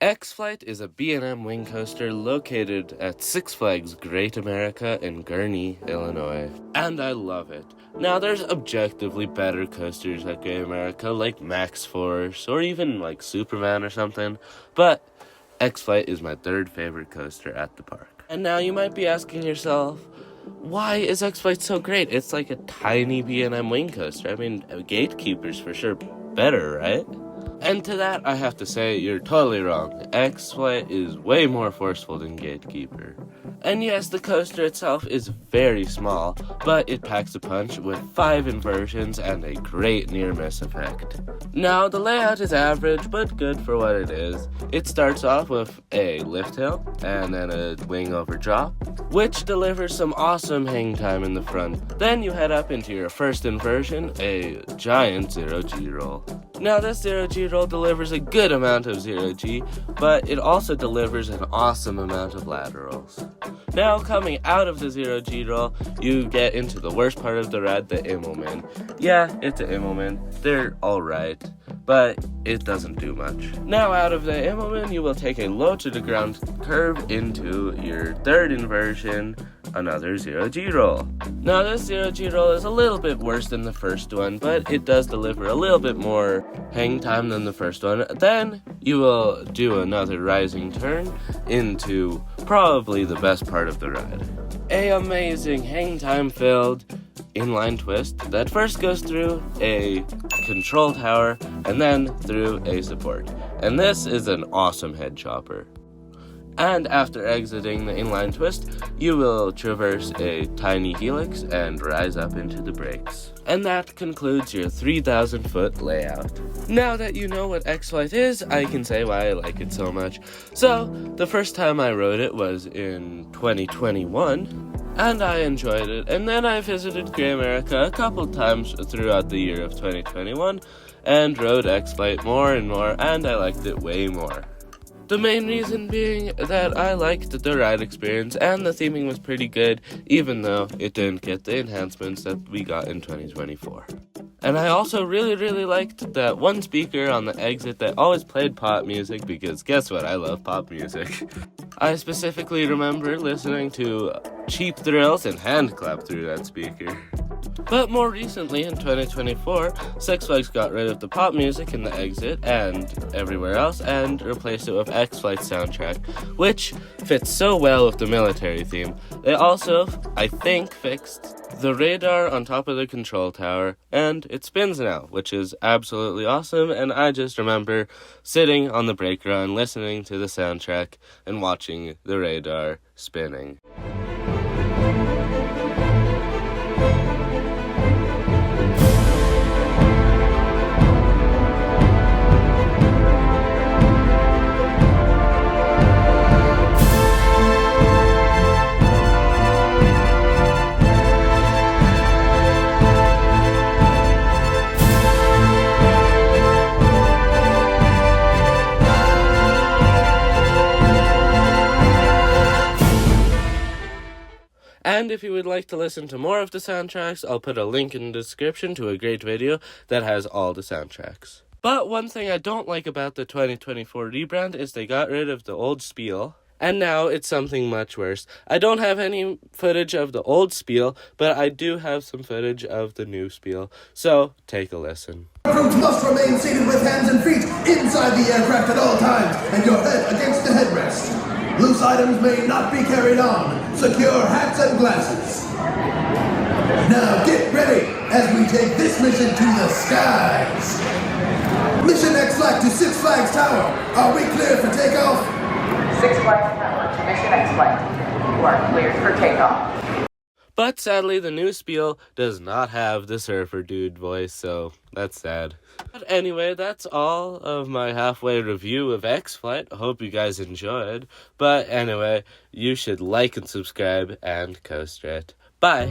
X-Flight is a B&M wing coaster located at Six Flags Great America in Gurnee, Illinois. And I love it. Now, there's objectively better coasters at Great America, like Max Force, or even like Superman or something, but X-Flight is my third favorite coaster at the park. And now you might be asking yourself, why is X-Flight so great? It's like a tiny B&M wing coaster. I mean, Gatekeeper's for sure better, right? And to that, I have to say, you're totally wrong. X-Flight is way more forceful than Gatekeeper. And yes, the coaster itself is very small, but it packs a punch with 5 inversions and a great near-miss effect. Now, the layout is average, but good for what it is. It starts off with a lift hill, and then a wing over drop, which delivers some awesome hang time in the front. Then you head up into your first inversion, a giant 0G roll. Now, this 0G roll delivers a good amount of 0G, but it also delivers an awesome amount of laterals. Now, coming out of the 0G roll, you get into the worst part of the ride, the Immelman. Yeah, it's an Immelman. They're alright, but it doesn't do much. Now, out of the Immelman, you will take a low to the ground curve into your third inversion, another 0G roll. Now, this 0G roll is a little bit worse than the first one, but it does deliver a little bit more hang time than the first one. Then you will do another rising turn into probably the best part of the ride. A amazing hang time filled inline twist that first goes through a control tower and then through a support. And this is an awesome head chopper. And after exiting the inline twist, you will traverse a tiny helix and rise up into the brakes. And that concludes your 3,000-foot layout. Now that you know what X-Flight is, I can say why I like it so much. So, the first time I rode it was in 2021, and I enjoyed it. And then I visited Great America a couple times throughout the year of 2021, and rode X-Flight more and more, and I liked it way more. The main reason being that I liked the ride experience and the theming was pretty good, even though it didn't get the enhancements that we got in 2024. And I also really liked that one speaker on the exit that always played pop music, because guess what, I love pop music. I specifically remember listening to Cheap Thrills and hand clap through that speaker. But more recently, in 2024, Six Flags got rid of the pop music in the exit and everywhere else and replaced it with X-Flight's soundtrack, which fits so well with the military theme. They also, I think, fixed the radar on top of the control tower, and it spins now, which is absolutely awesome, and I just remember sitting on the brake run, listening to the soundtrack, and watching the radar spinning. And if you would like to listen to more of the soundtracks, I'll put a link in the description to a great video that has all the soundtracks. But one thing I don't like about the 2024 rebrand is they got rid of the old spiel, and now it's something much worse. I don't have any footage of the old spiel, but I do have some footage of the new spiel, so take a listen. Crews must remain seated with hands and feet inside the aircraft at all times, and your head against the headrest. Loose items may not be carried on. Secure hats and glasses. Now get ready as we take this mission to the skies. Mission X-Flight to Six Flags Tower. Are we clear for takeoff? Six Flags Tower to Mission X-Flight. You are cleared for takeoff. But sadly, the new spiel does not have the surfer dude voice, so that's sad. But anyway, that's all of my halfway review of X-Flight. I hope you guys enjoyed. But anyway, you should like and subscribe and coaster it. Bye!